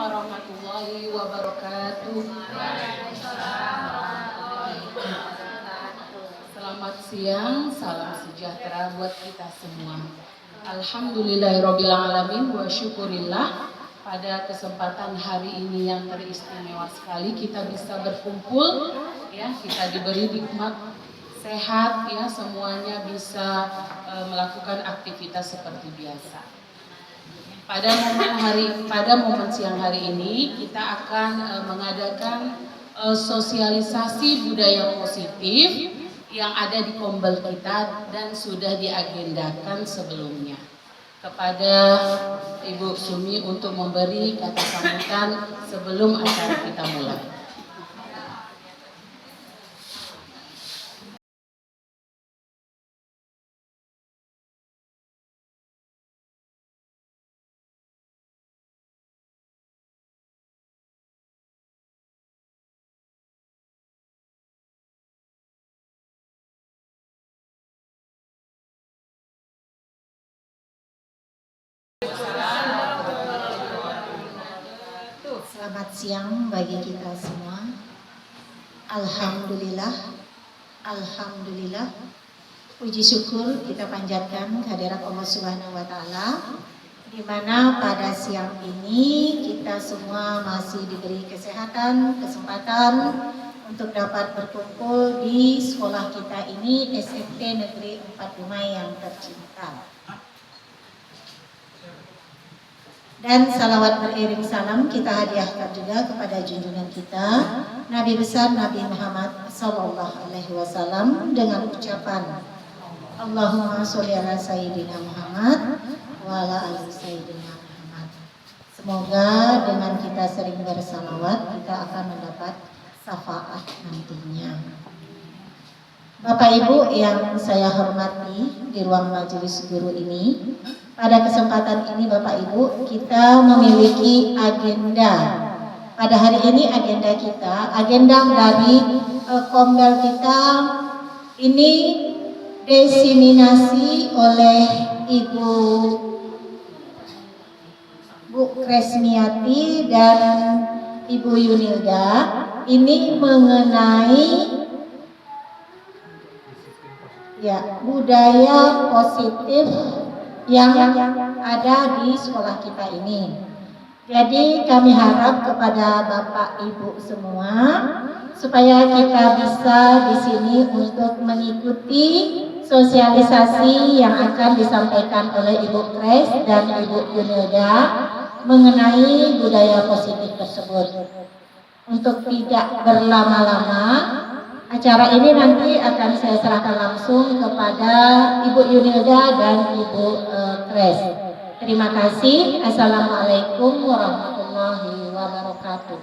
warahmatullahi wabarakatuh. Selamat siang, salam sejahtera buat kita semua. Alhamdulillahirobbilalamin wa syukurillah. Pada kesempatan hari ini yang teristimewa sekali kita bisa berkumpul, ya, kita diberi nikmat sehat, ya, semuanya bisa melakukan aktivitas seperti biasa. Pada momen siang hari ini kita akan mengadakan sosialisasi budaya positif yang ada di Kombel kita dan sudah diagendakan sebelumnya. Kepada Ibu Sumi untuk memberi kata sambutan sebelum acara kita mulai. Selamat siang bagi kita semua. Alhamdulillah, Alhamdulillah. Puji syukur kita panjatkan kehadirat Allah Subhanahu wa Ta'ala, di mana pada siang ini kita semua masih diberi kesehatan, kesempatan untuk dapat berkumpul di sekolah kita ini, SMP Negeri 4 Dumai yang tercinta. Dan salawat beriring salam kita hadiahkan juga kepada junjungan kita Nabi besar Nabi Muhammad Sallallahu Alaihi Wasallam dengan ucapan Allahumma sholli ala Sayyidina Muhammad wa ala ali Sayyidina Muhammad. Semoga dengan kita sering bersalawat kita akan mendapat syafaat nantinya. Bapak Ibu yang saya hormati di ruang majelis guru ini, pada kesempatan ini Bapak Ibu kita memiliki agenda. Pada hari ini agenda dari Kombel kita ini diseminasi oleh Ibu Kresmiati dan Ibu Yunilda. Ini mengenai budaya positif yang ada di sekolah kita ini. Jadi kami harap kepada Bapak Ibu semua supaya kita bisa di sini untuk mengikuti sosialisasi yang akan disampaikan oleh Ibu Kres dan Ibu Yunilda mengenai budaya positif tersebut. Untuk tidak berlama-lama, acara ini nanti akan saya serahkan langsung kepada Ibu Yunilda dan Ibu Kres. Terima kasih. Assalamualaikum warahmatullahi wabarakatuh.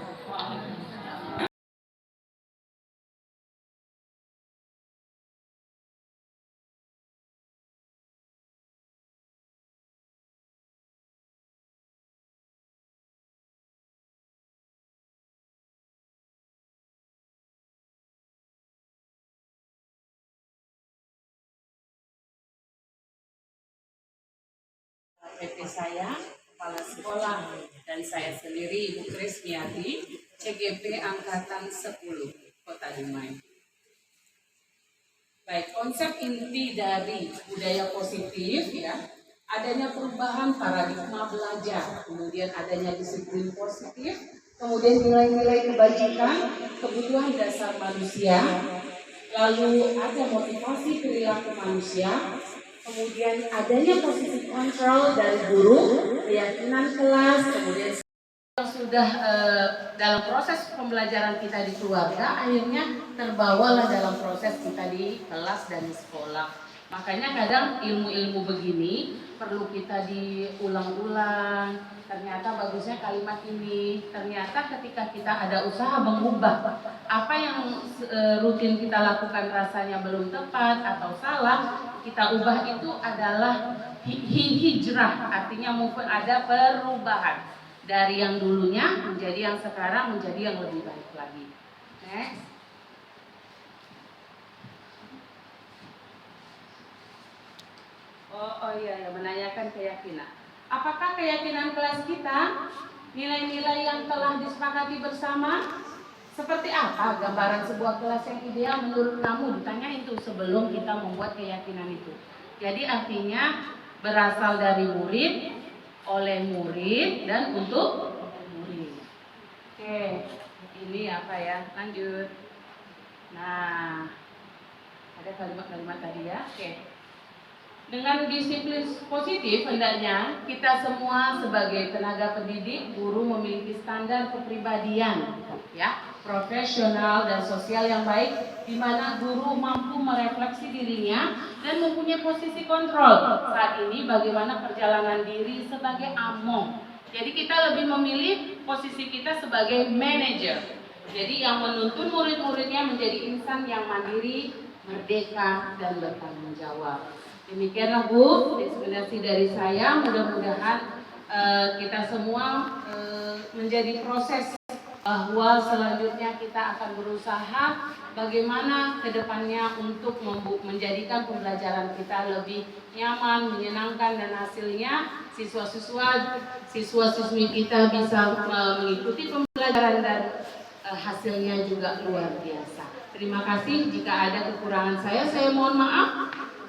PP saya, Kepala Sekolah, dan saya sendiri Ibu Kresmiati, CGP Angkatan 10, Kota Dumai. Baik, konsep inti dari budaya positif, ya, adanya perubahan paradigma belajar, kemudian adanya disiplin positif, kemudian nilai-nilai kebajikan, kebutuhan dasar manusia, lalu ada motivasi perilaku manusia, kemudian adanya positif kontrol dari guru, keyakinan kelas, kemudian sudah dalam proses pembelajaran kita di keluarga, akhirnya terbawalah dalam proses kita di kelas dan di sekolah. Makanya kadang ilmu-ilmu begini perlu kita diulang-ulang. Ternyata bagusnya kalimat ini. Ternyata ketika kita ada usaha mengubah apa yang rutin kita lakukan rasanya belum tepat atau salah, kita ubah itu adalah hijrah, artinya ada perubahan dari yang dulunya menjadi yang sekarang menjadi yang lebih baik lagi. Next. Oh iya, menanyakan keyakinan. Apakah keyakinan kelas kita nilai-nilai yang telah disepakati bersama. Seperti apa gambaran sebuah kelas yang ideal menurut kamu? Ditanyain tuh sebelum kita membuat keyakinan itu. Jadi artinya berasal dari murid, oleh murid, dan untuk murid. Oke, ini apa ya? Lanjut. Nah, ada kalimat-kalimat tadi ya. Oke. Dengan disiplin positif, hendaknya kita semua sebagai tenaga pendidik, guru memiliki standar kepribadian, ya, profesional dan sosial yang baik, di mana guru mampu merefleksi dirinya dan mempunyai posisi kontrol. Saat ini bagaimana perjalanan diri sebagai among. Jadi kita lebih memilih posisi kita sebagai manajer. Jadi yang menuntun murid-muridnya menjadi insan yang mandiri, merdeka, dan bertanggung jawab. Demikianlah Bu, eksplanasi dari saya. Mudah-mudahan kita semua menjadi proses bahwa selanjutnya kita akan berusaha bagaimana kedepannya untuk menjadikan pembelajaran kita lebih nyaman, menyenangkan, dan hasilnya siswa-siswi kita bisa mengikuti pembelajaran dan hasilnya juga luar biasa. Terima kasih. Jika ada kekurangan saya mohon maaf.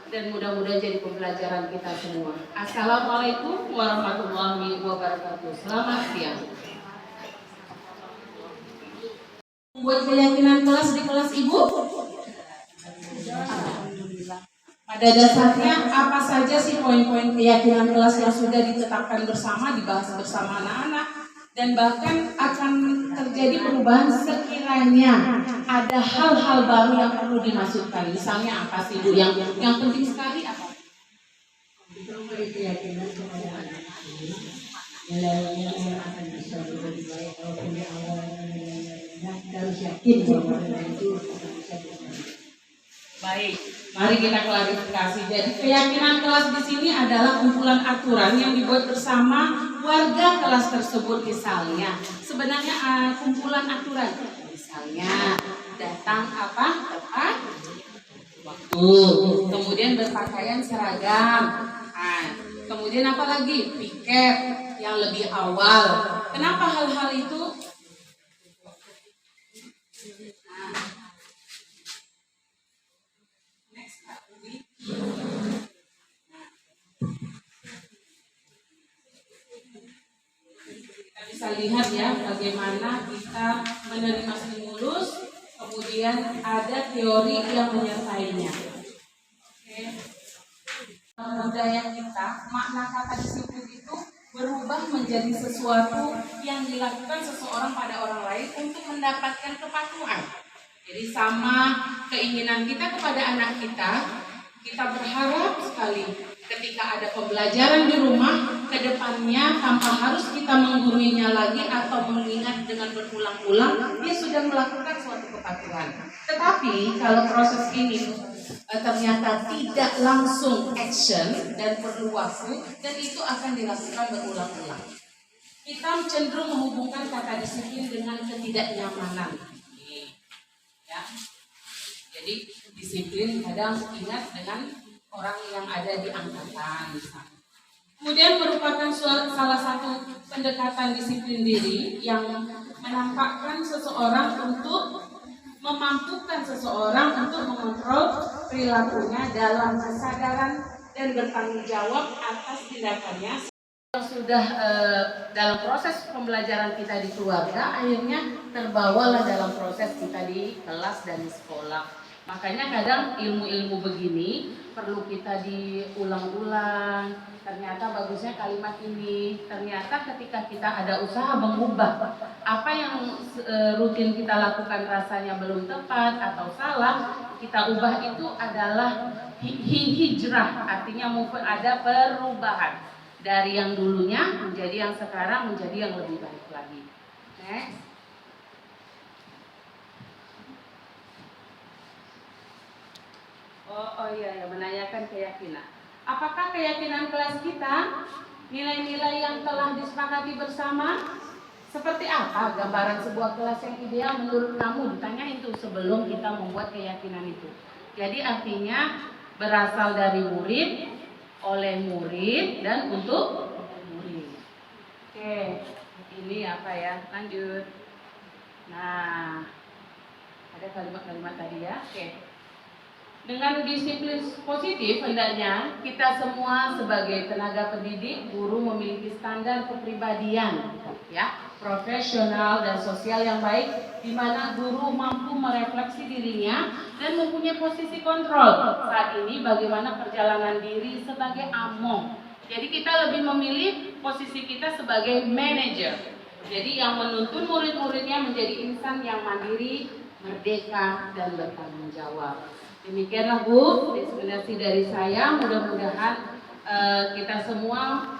Dan mudah-mudahan jadi pembelajaran kita semua. Assalamualaikum warahmatullahi wabarakatuh. Selamat siang. Buat keyakinan kelas di kelas Ibu. Pada dasarnya apa saja sih poin-poin keyakinan kelas yang sudah ditetapkan bersama, dibahas bersama anak-anak, dan bahkan akan terjadi perubahan sekiranya ada hal-hal baru yang perlu dimasukkan. Misalnya apa sih Bu yang penting sekali apa? Keyakinan kepada anak nilainya yang akan bisa lebih baik kalau punya awalnya nilainya rendah, harus yakin bahwa nilai itu akan bisa diperbaiki. Baik, mari kita klarifikasi. Jadi keyakinan kelas di sini adalah kumpulan aturan yang dibuat bersama warga kelas tersebut. Misalnya, sebenarnya kumpulan aturan. Misalnya, datang apa? Tepat waktu. Kemudian berpakaian seragam. Nah, kemudian apa lagi? Piket yang lebih awal. Kenapa hal-hal itu? Bisa lihat ya bagaimana kita menerima stimulus, kemudian ada teori yang menyertainya. Oke. Budaya kita, makna kata disiplin itu berubah menjadi sesuatu yang dilakukan seseorang pada orang lain untuk mendapatkan kepatuhan. Jadi sama keinginan kita kepada anak kita berharap sekali ketika ada pembelajaran di rumah, kedepannya tanpa harus kita menggurunya lagi atau mengingat dengan berulang-ulang, dia sudah melakukan suatu kepatuhan. Tetapi kalau proses ini ternyata tidak langsung action dan perlu waktu, dan itu akan dilakukan berulang-ulang. Kita cenderung menghubungkan kata disiplin dengan ketidaknyamanan. Ya. Jadi disiplin kadang ingat dengan orang yang ada di angkatan misalnya. Kemudian merupakan salah satu pendekatan disiplin diri yang menampakkan seseorang untuk memampukan seseorang untuk mengontrol perilakunya dalam kesadaran dan bertanggung jawab atas tindakannya. Sudah dalam proses pembelajaran kita di keluarga, akhirnya terbawalah dalam proses kita di kelas dan di sekolah. Makanya kadang ilmu-ilmu begini perlu kita diulang-ulang. Ternyata bagusnya kalimat ini. Ternyata ketika kita ada usaha mengubah apa yang rutin kita lakukan rasanya belum tepat atau salah, kita ubah itu adalah hijrah. Artinya ada perubahan dari yang dulunya menjadi yang sekarang, menjadi yang lebih baik lagi. Next. Oh iya, menanyakan keyakinan. Apakah keyakinan kelas kita, nilai-nilai yang telah disepakati bersama, seperti apa gambaran sebuah kelas yang ideal menurut kamu? Ditanyain tuh sebelum kita membuat keyakinan itu. Jadi artinya berasal dari murid, oleh murid, dan untuk murid. Oke. Oke, ini apa ya? Lanjut. Nah, ada kalimat-kalimat tadi ya. Oke. Dengan disiplin positif, hendaknya kita semua sebagai tenaga pendidik, guru memiliki standar kepribadian, ya, profesional dan sosial yang baik, di mana guru mampu merefleksi dirinya dan mempunyai posisi kontrol. Saat ini bagaimana perjalanan diri sebagai among. Jadi kita lebih memilih posisi kita sebagai manajer. Jadi yang menuntun murid-muridnya menjadi insan yang mandiri, merdeka, dan bertanggung jawab. Demikianlah Bu, eksplanasi dari saya. Mudah-mudahan kita semua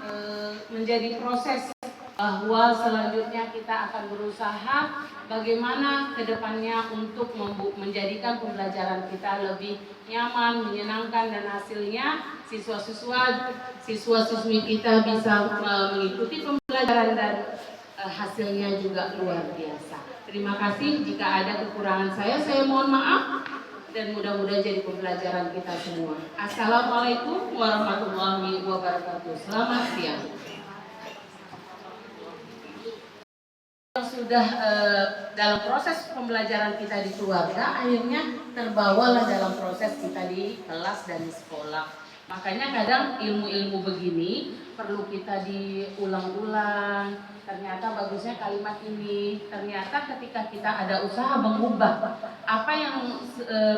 menjadi proses bahwa selanjutnya kita akan berusaha bagaimana kedepannya untuk menjadikan pembelajaran kita lebih nyaman, menyenangkan, dan hasilnya siswa-siswi kita bisa mengikuti pembelajaran dan hasilnya juga luar biasa. Terima kasih. Jika ada kekurangan saya mohon maaf. Dan mudah-mudahan jadi pembelajaran kita semua. Assalamualaikum warahmatullahi wabarakatuh. Selamat siang. Sudah dalam proses pembelajaran kita di keluarga, akhirnya terbawalah dalam proses kita di kelas dan di sekolah. Makanya kadang ilmu-ilmu begini perlu kita diulang-ulang. Ternyata bagusnya kalimat ini. Ternyata ketika kita ada usaha mengubah apa yang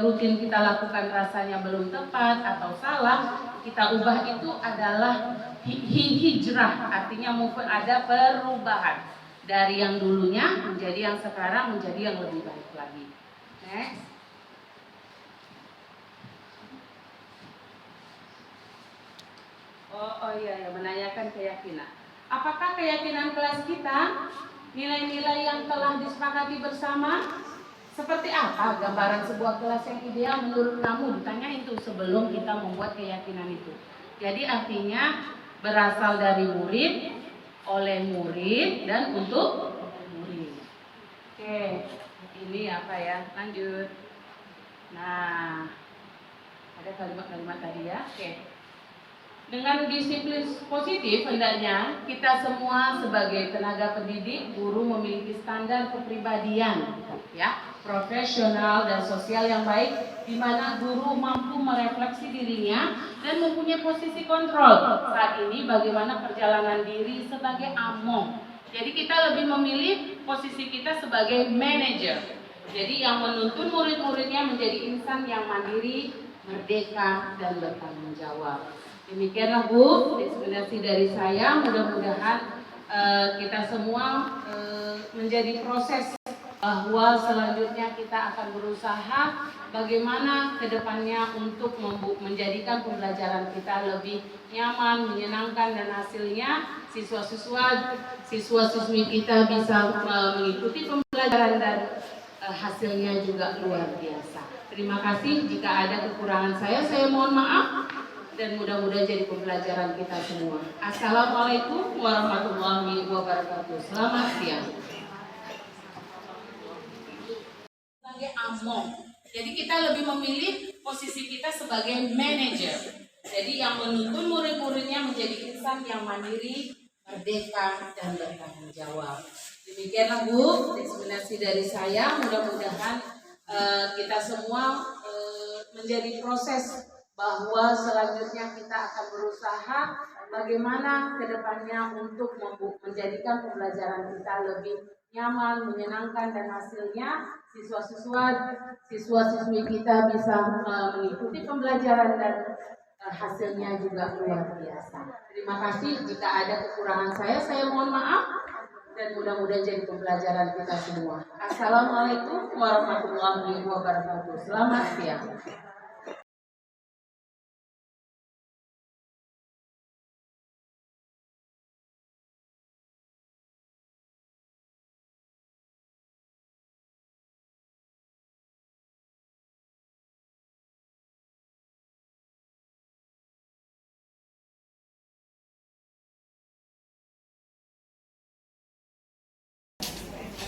rutin kita lakukan rasanya belum tepat atau salah, kita ubah itu adalah hijrah. Artinya ada perubahan dari yang dulunya menjadi yang sekarang, menjadi yang lebih baik lagi. Next. Oh iya, menanyakan keyakinan. Apakah keyakinan kelas kita, nilai-nilai yang telah disepakati bersama, seperti apa gambaran sebuah kelas yang ideal menurut kamu? Ditanya itu sebelum kita membuat keyakinan itu. Jadi artinya berasal dari murid, oleh murid, dan untuk murid. Oke, ini apa ya? Lanjut. Nah, ada kalimat-kalimat tadi ya. Oke. Dengan disiplin positif, hendaknya kita semua sebagai tenaga pendidik, guru memiliki standar kepribadian, ya, profesional dan sosial yang baik, di mana guru mampu merefleksi dirinya dan mempunyai posisi kontrol. Saat ini bagaimana perjalanan diri sebagai among. Jadi kita lebih memilih posisi kita sebagai manajer. Jadi yang menuntun murid-muridnya menjadi insan yang mandiri, merdeka, dan bertanggung jawab. Demikianlah Bu, eksplanasi dari saya. Mudah-mudahan kita semua menjadi proses bahwa selanjutnya kita akan berusaha bagaimana kedepannya untuk menjadikan pembelajaran kita lebih nyaman, menyenangkan, dan hasilnya siswa-siswi kita bisa mengikuti pembelajaran dan hasilnya juga luar biasa. Terima kasih. Jika ada kekurangan saya mohon maaf. Dan mudah-mudahan jadi pembelajaran kita semua. Assalamualaikum warahmatullahi wabarakatuh. Selamat siang. Sebagai among. Jadi kita lebih memilih posisi kita sebagai manajer. Jadi yang menuntun murid-muridnya menjadi insan yang mandiri, merdeka, dan bertanggung jawab. Demikianlah Bu, eksplanasi dari saya. Mudah-mudahan kita semua menjadi proses bahwa selanjutnya kita akan berusaha bagaimana kedepannya untuk menjadikan pembelajaran kita lebih nyaman, menyenangkan, dan hasilnya siswa-siswi kita bisa mengikuti pembelajaran dan hasilnya juga luar biasa. Terima kasih. Jika ada kekurangan saya mohon maaf. Dan mudah-mudahan jadi pembelajaran kita semua. Assalamualaikum warahmatullahi wabarakatuh. Selamat siang.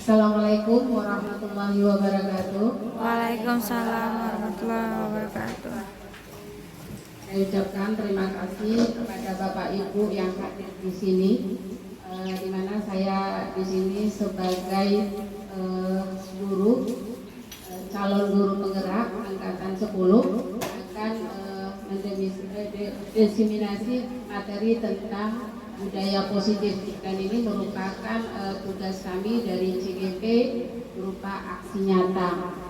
Assalamualaikum warahmatullahi wabarakatuh. Waalaikumsalam warahmatullahi wabarakatuh. Saya ucapkan terima kasih kepada Bapak Ibu yang hadir di sini. di mana saya di sini sebagai guru, calon guru penggerak angkatan 10 akan mendiseminasi materi tentang budaya positif, dan ini merupakan tugas kami dari CGP berupa aksi nyata.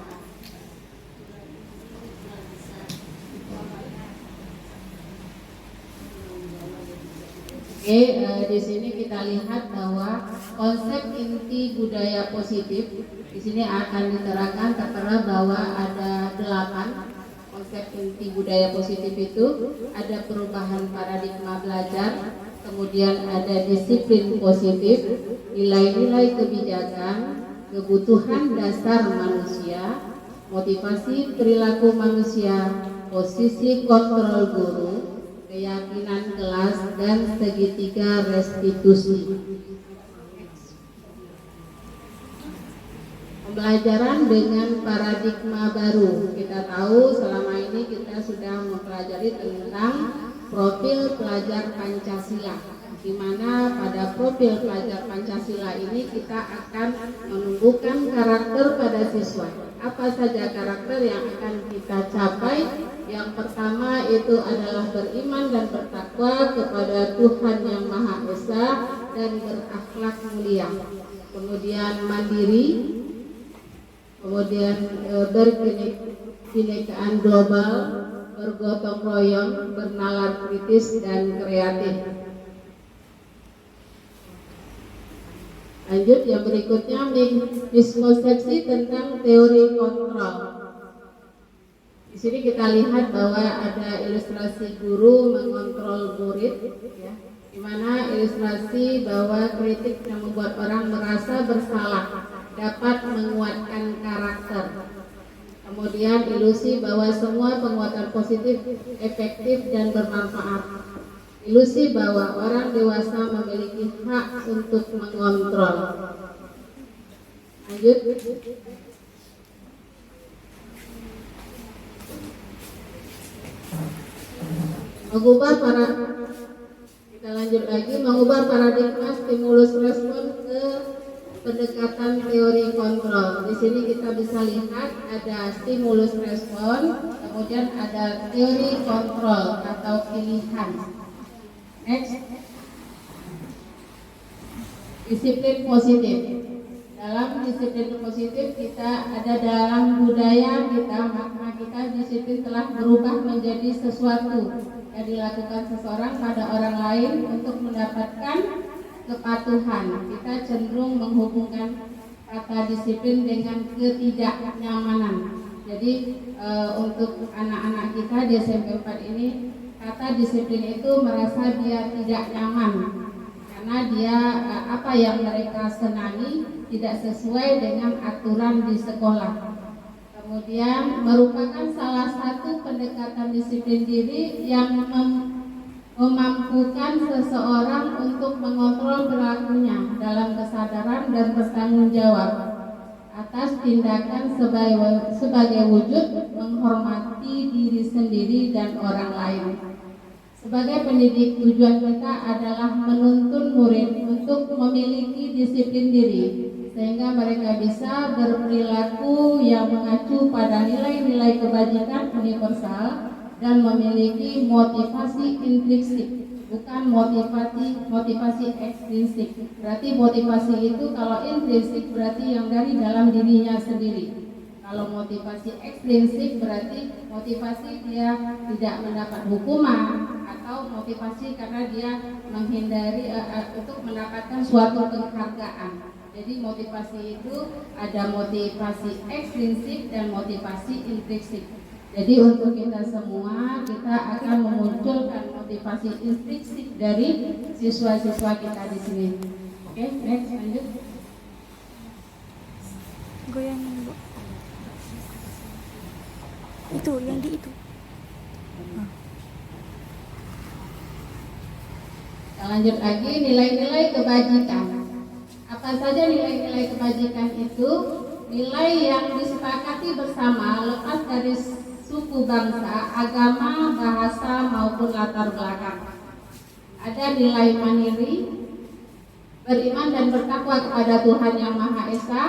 Oke, di sini kita lihat bahwa konsep inti budaya positif di sini akan diterangkan, tertera bahwa ada 8 konsep inti budaya positif itu. Ada perubahan paradigma belajar, kemudian ada disiplin positif, nilai-nilai kebijakan, kebutuhan dasar manusia, motivasi perilaku manusia, posisi kontrol guru, keyakinan kelas, dan segitiga restitusi. Pembelajaran dengan paradigma baru. Kita tahu selama ini kita sudah mempelajari tentang profil pelajar Pancasila, di mana pada profil pelajar Pancasila ini kita akan menumbuhkan karakter pada siswa. Apa saja karakter yang akan kita capai? Yang pertama itu adalah beriman dan bertakwa kepada Tuhan Yang Maha Esa dan berakhlak mulia. Kemudian mandiri, kemudian berkebinekaan global, bergotong royong, bernalar kritis dan kreatif. Lanjut, yang berikutnya miskonsepsi tentang teori kontrol. Di sini kita lihat bahwa ada ilustrasi guru mengontrol murid, ya, di mana ilustrasi bahwa kritik yang membuat orang merasa bersalah dapat menguatkan karakter. Kemudian ilusi bahwa semua penguatan positif efektif dan bermanfaat. Ilusi bahwa orang dewasa memiliki hak untuk mengontrol. Lanjut. Kita lanjut lagi, mengubah paradigma stimulus respon ke pendekatan teori kontrol. Di sini kita bisa lihat ada stimulus respon, kemudian ada teori kontrol atau pilihan. Next, disiplin positif. Dalam disiplin positif kita ada dalam budaya kita, makna kita disiplin telah berubah menjadi sesuatu yang dilakukan seseorang pada orang lain untuk mendapatkan kepatuhan. Kita cenderung menghubungkan kata disiplin dengan ketidaknyamanan. Jadi untuk anak-anak kita di SMP 4 ini, kata disiplin itu merasa dia tidak nyaman karena dia apa yang mereka senangi tidak sesuai dengan aturan di sekolah. Kemudian merupakan salah satu pendekatan disiplin diri yang memampukan seseorang untuk mengontrol perilakunya dalam kesadaran dan bertanggung jawab atas tindakan sebagai wujud menghormati diri sendiri dan orang lain. Sebagai pendidik, tujuan kita adalah menuntun murid untuk memiliki disiplin diri sehingga mereka bisa berperilaku yang mengacu pada nilai-nilai kebajikan universal dan memiliki motivasi intrinsik, bukan motivasi ekstrinsik. Berarti motivasi itu kalau intrinsik berarti yang dari dalam dirinya sendiri. Kalau motivasi ekstrinsik berarti motivasi dia tidak mendapat hukuman atau motivasi karena dia menghindari untuk mendapatkan suatu penghargaan. Jadi motivasi itu ada motivasi ekstrinsik dan motivasi intrinsik. Jadi untuk kita semua, kita akan memunculkan motivasi intrinsik dari siswa-siswa kita di sini. Oke, next, lanjut. Goyangin, Bu. Itu, yang di itu. Kita lanjut lagi, nilai-nilai kebajikan. Apa saja nilai-nilai kebajikan itu? Nilai yang disepakati bersama lepas dari suku, bangsa, agama, bahasa maupun latar belakang. Ada nilai mandiri, beriman dan bertakwa kepada Tuhan Yang Maha Esa,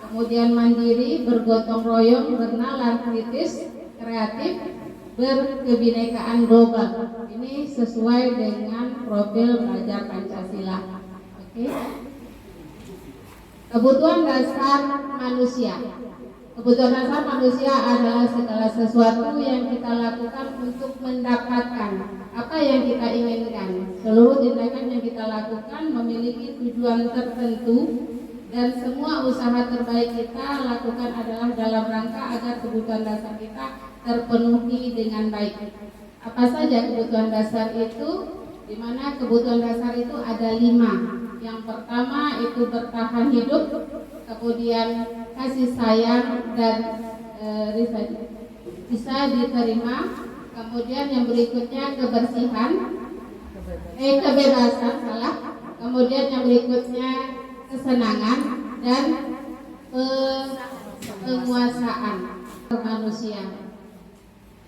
kemudian mandiri, bergotong royong, bernalar kritis, kreatif, berkebinekaan global. Ini sesuai dengan profil pelajar Pancasila. Oke. Kebutuhan dasar manusia. Kebutuhan dasar manusia adalah segala sesuatu yang kita lakukan untuk mendapatkan apa yang kita inginkan. Seluruh tindakan yang kita lakukan memiliki tujuan tertentu dan semua usaha terbaik kita lakukan adalah dalam rangka agar kebutuhan dasar kita terpenuhi dengan baik. Apa saja kebutuhan dasar itu? Di mana kebutuhan dasar itu ada 5. Yang pertama itu bertahan hidup, kemudian kasih sayang dan bisa diterima, kemudian yang berikutnya kebersihan, kebebasan, kemudian yang berikutnya kesenangan dan penguasaan manusia.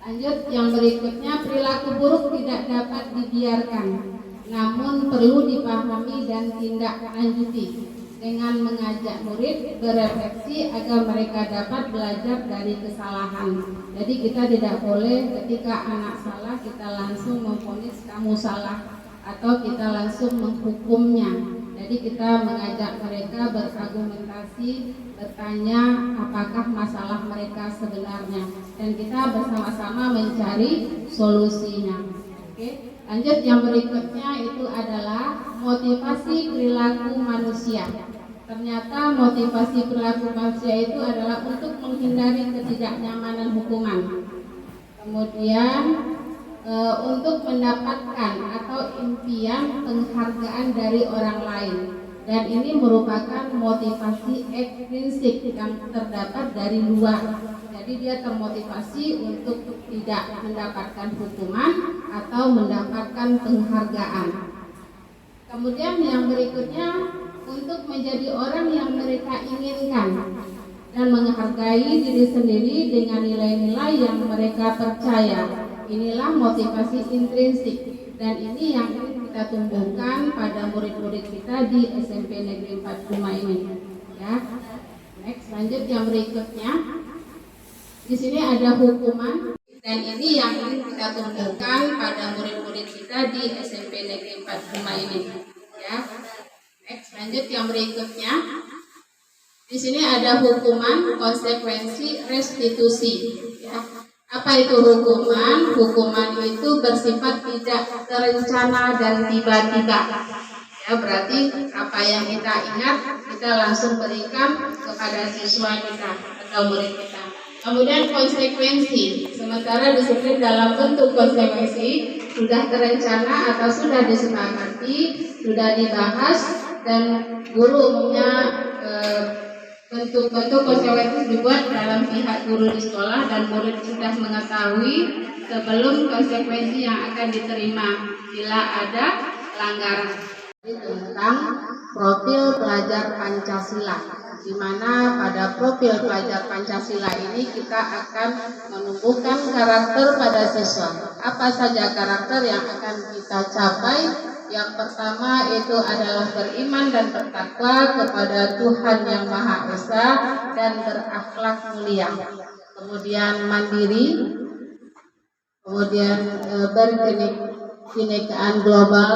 Lanjut, yang berikutnya perilaku buruk tidak dapat dibiarkan, namun perlu dipahami dan tindak lanjuti dengan mengajak murid berefleksi agar mereka dapat belajar dari kesalahan. Jadi kita tidak boleh ketika anak salah kita langsung memvonis kamu salah atau kita langsung menghukumnya. Jadi kita mengajak mereka berargumentasi, bertanya apakah masalah mereka sebenarnya, dan kita bersama-sama mencari solusinya. Oke. Lanjut, yang berikutnya itu adalah motivasi perilaku manusia. Ternyata motivasi perilaku manusia itu adalah untuk menghindari ketidaknyamanan hukuman. Kemudian untuk mendapatkan atau impian penghargaan dari orang lain, dan ini merupakan motivasi ekstrinsik yang terdapat dari luar. Jadi dia termotivasi untuk tidak mendapatkan hukuman atau mendapatkan penghargaan. Kemudian yang berikutnya untuk menjadi orang yang mereka inginkan dan menghargai diri sendiri dengan nilai-nilai yang mereka percaya. Inilah motivasi intrinsik, dan ini yang ingin kita tumbuhkan pada murid-murid kita di SMP Negeri 45 ini. Ya. Next, lanjut yang berikutnya. Di sini ada hukuman, dan ini yang ingin kita tumbuhkan pada murid-murid kita di SMP Negeri 45 ini. Ya. Next, lanjut yang berikutnya. Di sini ada hukuman, konsekuensi, restitusi. Ya. Apa itu hukuman? Hukuman itu bersifat tidak terencana dan tiba-tiba. Ya, berarti apa yang kita ingat kita langsung berikan kepada siswa kita atau murid kita. Kemudian konsekuensi, sementara disiplin dalam bentuk konsekuensi sudah terencana atau sudah disepakati, sudah dibahas, dan guru umumnya bentuk-bentuk konsekuensi dibuat dalam pihak guru di sekolah, dan murid sudah mengetahui sebelum konsekuensi yang akan diterima bila ada pelanggaran. Tentang profil pelajar Pancasila, di mana pada profil pelajar Pancasila ini kita akan menumbuhkan karakter pada siswa. Apa saja karakter yang akan kita capai? Yang pertama itu adalah beriman dan bertakwa kepada Tuhan Yang Maha Esa dan berakhlak mulia. Kemudian mandiri, kemudian berkebinekaan global,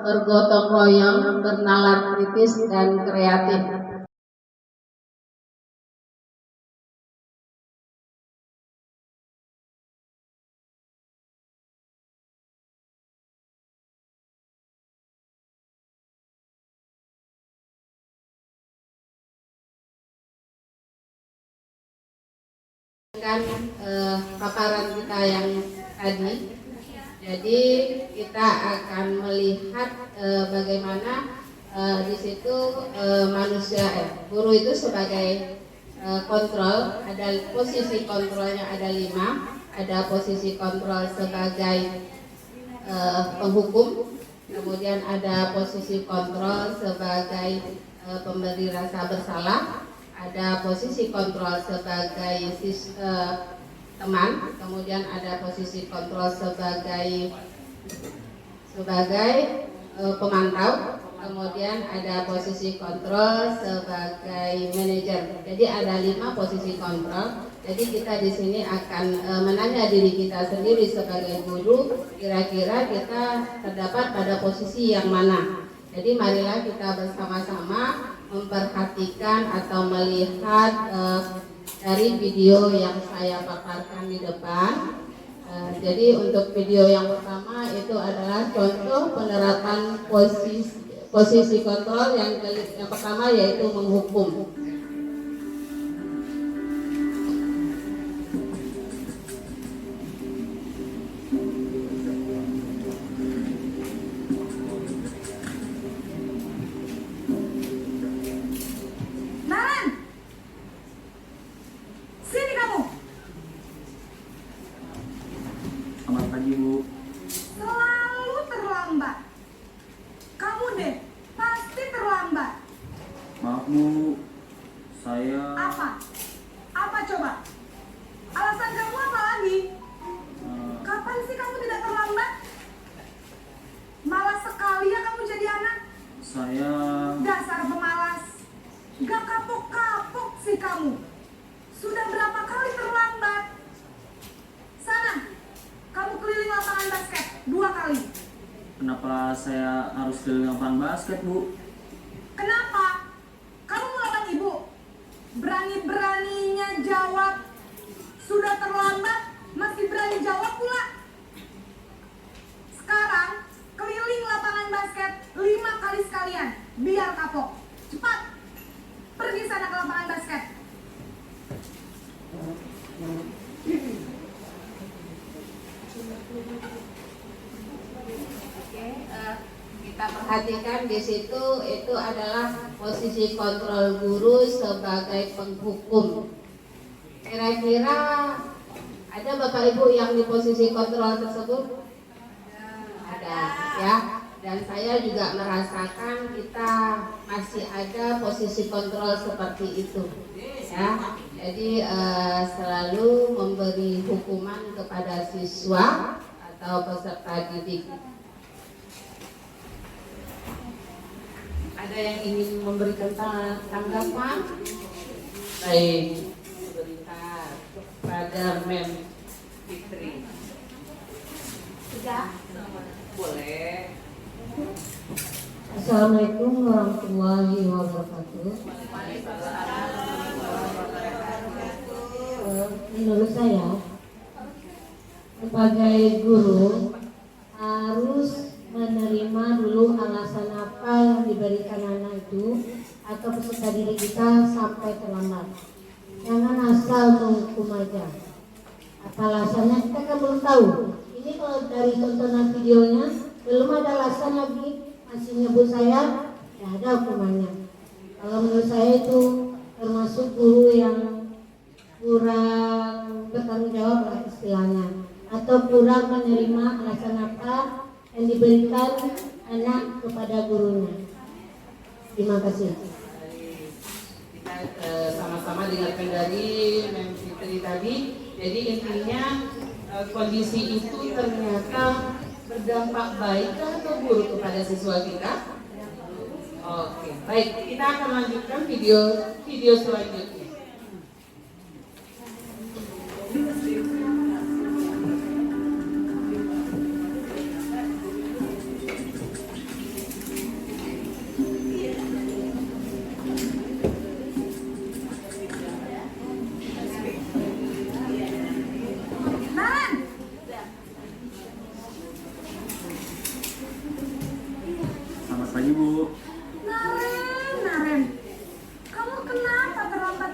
bergotong royong, bernalar kritis dan kreatif. Paparan kita yang tadi, jadi kita akan melihat bagaimana di situ guru itu sebagai kontrol. Ada posisi kontrolnya ada 5. Ada posisi kontrol sebagai penghukum, kemudian ada posisi kontrol sebagai pemberi rasa bersalah, ada posisi kontrol sebagai teman, kemudian ada posisi kontrol sebagai pemantau, kemudian ada posisi kontrol sebagai manajer. Jadi ada 5 posisi kontrol. Jadi kita di sini akan menanya diri kita sendiri sebagai guru, kira-kira kita terdapat pada posisi yang mana. Jadi marilah kita bersama-sama memperhatikan atau melihat dari video yang saya paparkan di depan. Jadi untuk video yang pertama itu adalah contoh penerapan posisi kontrol yang pertama, yaitu menghukum. Naran, sini kamu. Selamat pagi, Bu. Selalu terlambat. Kamu deh, pasti terlambat. Maaf, Bu. Saya Apa? Apa coba? Alasan kamu apa lagi? Kapan sih kamu tidak terlambat? Malas sekali ya kamu jadi anak. saya Dasar pemalas. Gak kapok-kapok sih kamu. Sudah berapa kali terlambat? Sana, kamu keliling lapangan basket 2 kali. kenapa saya harus keliling lapangan basket, Bu? Kenapa? Kamu melawan ibu? Berani-beraninya jawab. Sudah terlambat, masih berani jawab pula. Sekarang, keliling lapangan basket 5 kali sekalian. Biar kapok. Cepat. Pergi sana ke lapangan basket. Kita perhatikan di situ itu adalah posisi kontrol guru sebagai penghukum. Kira-kira ada Bapak Ibu yang di posisi kontrol tersebut? Ada, ya. Dan saya juga merasakan kita masih ada posisi kontrol seperti itu, ya. Jadi selalu memberi hukuman kepada siswa atau peserta didik. Ada yang ingin memberikan tanggapan? Baik, sebentar kepada Mem Fitri. Sudah? Boleh. Assalamualaikum warahmatullahi wabarakatuh. Menurut saya, sebagai guru harus menerima dulu alasan apa yang diberikan anak itu atau peserta didik kita sampai terlambat. Jangan asal menghukum aja. Apa alasannya kita kan belum tahu. Ini kalau dari tontonan videonya belum ada alasan lagi, masih nyebut saya, ya ada hukumannya. Kalau menurut saya itu termasuk guru yang kurang bertanggung jawab lah istilahnya, atau kurang menerima alasan apa yang diberikan anak kepada gurunya. Terima kasih. Kita sama-sama dengarkan dari Mem Fitri tadi. Jadi intinya kondisi itu ternyata berdampak baik atau buruk kepada siswa kita. Oke, baik. Kita akan lanjutkan video selanjutnya. Naran, Selamat pagi, Bu. Naren, kamu kenapa terlambat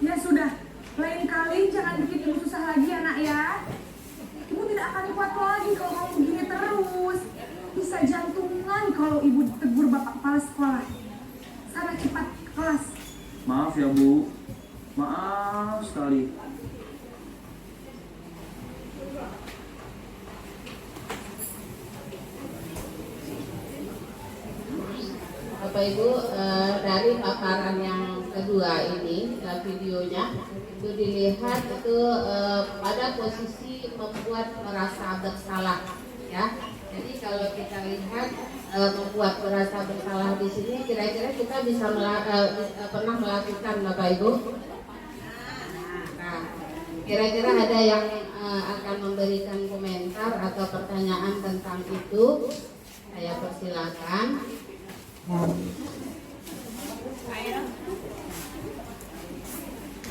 Ya sudah, lain kali jangan bikin ibu susah lagi ya nak ya. Ibu tidak akan kuat lagi kalau kamu begini terus. Bisa jantungan kalau ibu tegur bapak kepala sekolah. Sana cepat ke kelas. Maaf ya Bu, maaf sekali. Bapak Ibu, dari paparan yang kedua ini, videonya itu dilihat itu pada posisi membuat merasa bersalah, ya. Jadi kalau kita lihat membuat merasa bersalah di sini, kira-kira kita bisa pernah melakukan, Bapak Ibu. Nah, kira-kira ada yang akan memberikan komentar atau pertanyaan tentang itu? Saya persilakan.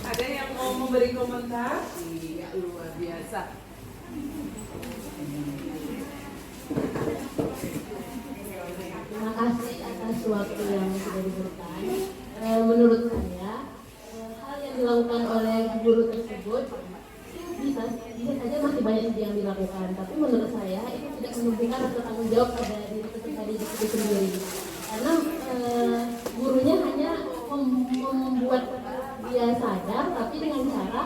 Ada yang mau memberi komentar? Iya, luar biasa. Terima kasih atas waktu yang sudah diberikan. Menurut saya, hal yang dilakukan oleh guru tersebut bisa saja masih banyak yang dilakukan, tapi menurut saya itu tidak menunjukkan rasa tanggung jawab pada diri peserta didik itu sendiri. Karena gurunya hanya membuat dia sadar, tapi dengan cara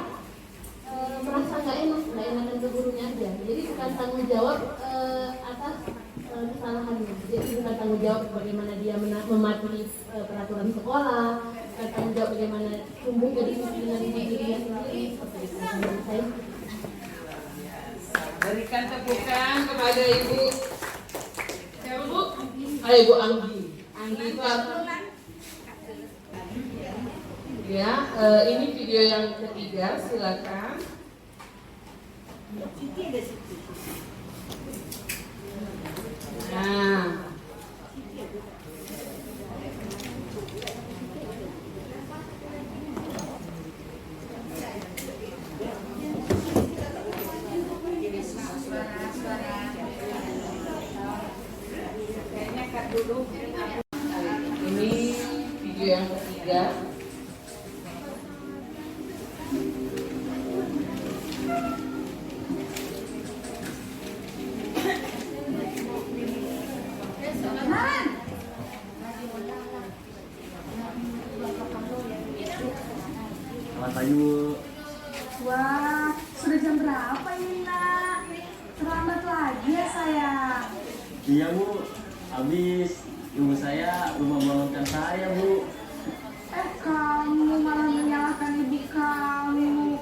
merasa nggak enakan ke gurunya aja. Jadi bukan tanggung jawab atas kesalahannya. Jadi bukan tanggung jawab bagaimana dia mematuhi peraturan sekolah, bukan tanggung jawab bagaimana tumbuh kedisiplinan dirinya sendiri. Seperti itu menurut saya. Berikan tepukan kepada Ibu. Siapa Bu? Ayo Ibu Anggi. Anggi itu ya, ini video yang ketiga, silakan. Nah, ini video yang ketiga. Selamat pagi Bu. Wah, sudah jam berapa ini nak? Terlambat lagi ya sayang. Iya Bu, habis ibu saya lupa bangunkan saya Bu. Kamu malah menyalahkan ibu kamu.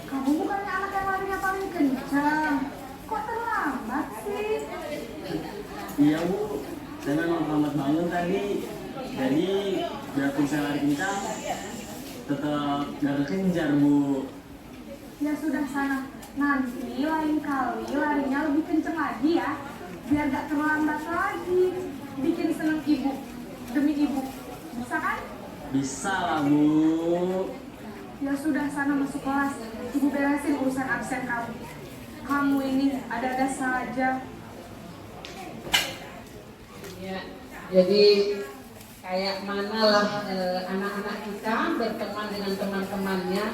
Kamu bukannya anak yang larinya paling kencang. Kok terlambat sih? Iya Bu, saya memang lambat bangun tadi. Jadi biarpun saya lari kencang, tetap gak kekejar Bu. Ya sudah sana. Nanti lain kali larinya lebih kencang lagi ya. Biar gak terlambat lagi. Bikin seneng ibu. Demi ibu. Bisa kan? Bisa lah Bu. Ya sudah sana masuk kelas. Ibu beresin urusan absen kamu. Kamu ini ada-ada saja. Ya, jadi kayak manalah anak-anak kita berteman dengan teman-temannya,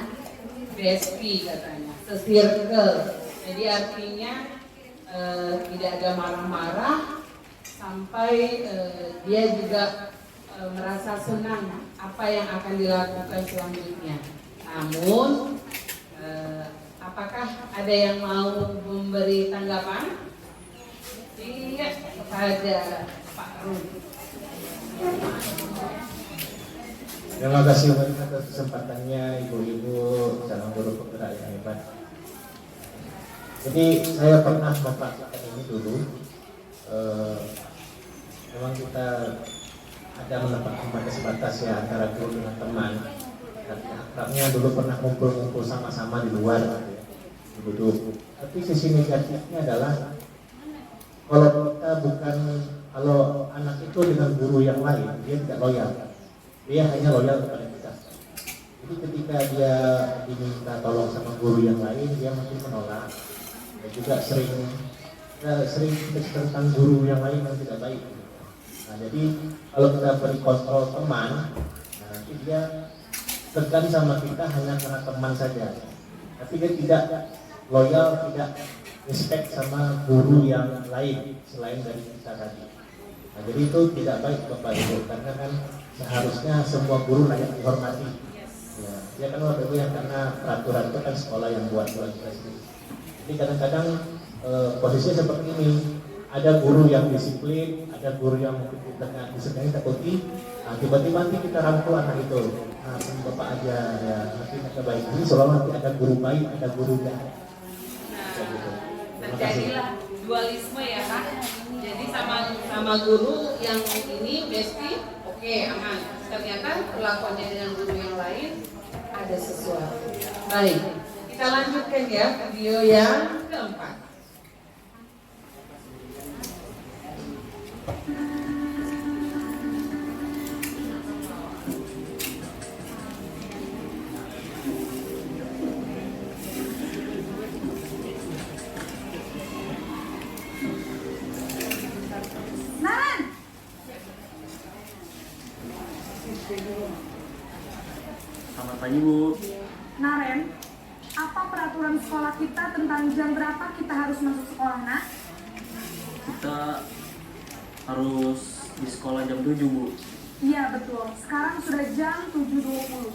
bestie katanya, se-circle. Jadi artinya tidak ada marah-marah sampai dia juga merasa senang apa yang akan dilakukan selanjutnya. Namun apakah ada yang mau memberi tanggapan? Iya, kepada Pak Rum. Terima kasih banyak atas kesempatannya ibu-ibu calon guru penggerak yang hebat. Jadi saya pernah mempraktikkan ini dulu. Memang kita ada menempatkan batas-batas ya antara guru dengan teman. Dan akrabnya dulu pernah ngumpul-ngumpul sama-sama di luar, gitu ya, duduk. Tapi sisi negatifnya adalah kalau anak itu dengan guru yang lain dia tidak loyal. Dia hanya loyal kepada kita. Jadi ketika dia diminta tolong sama guru yang lain, dia masih menolak. Dan juga sering tentang guru yang lain yang tidak baik. Nah, jadi kalau kita beri kontrol teman, nah, nanti dia tekan sama kita hanya karena teman saja, tapi dia tidak loyal, tidak respect sama guru yang lain selain dari kita tadi. Nah, jadi itu tidak baik Bapak Ibu, karena kan seharusnya semua guru layak dihormati. Ya kan Bapak Ibu, yang karena peraturan itu kan sekolah yang buat kita sendiri. Jadi kadang-kadang posisinya seperti ini, ada guru yang disiplin, ada guru yang mungkin kita nggak disenangi takuti. Nah, tiba-tiba nanti kita rangkul anak itu, nah sama Bapak aja ya, nanti kita baik. Ini seolah nanti ada guru baik, ada guru jahat. Terjadilah dualisme ya Kak. Jadi sama guru yang ini bestie, oke, aman. Ternyata perlakuannya dengan guru yang lain ada sesuatu. Baik, kita lanjutkan ya video yang keempat. Naren, Selamat pagi Bu. Naren, apa peraturan sekolah kita tentang jam berapa kita harus masuk sekolah, nak? Kita harus di sekolah jam 7 Bu. Iya betul, sekarang sudah jam 7.20.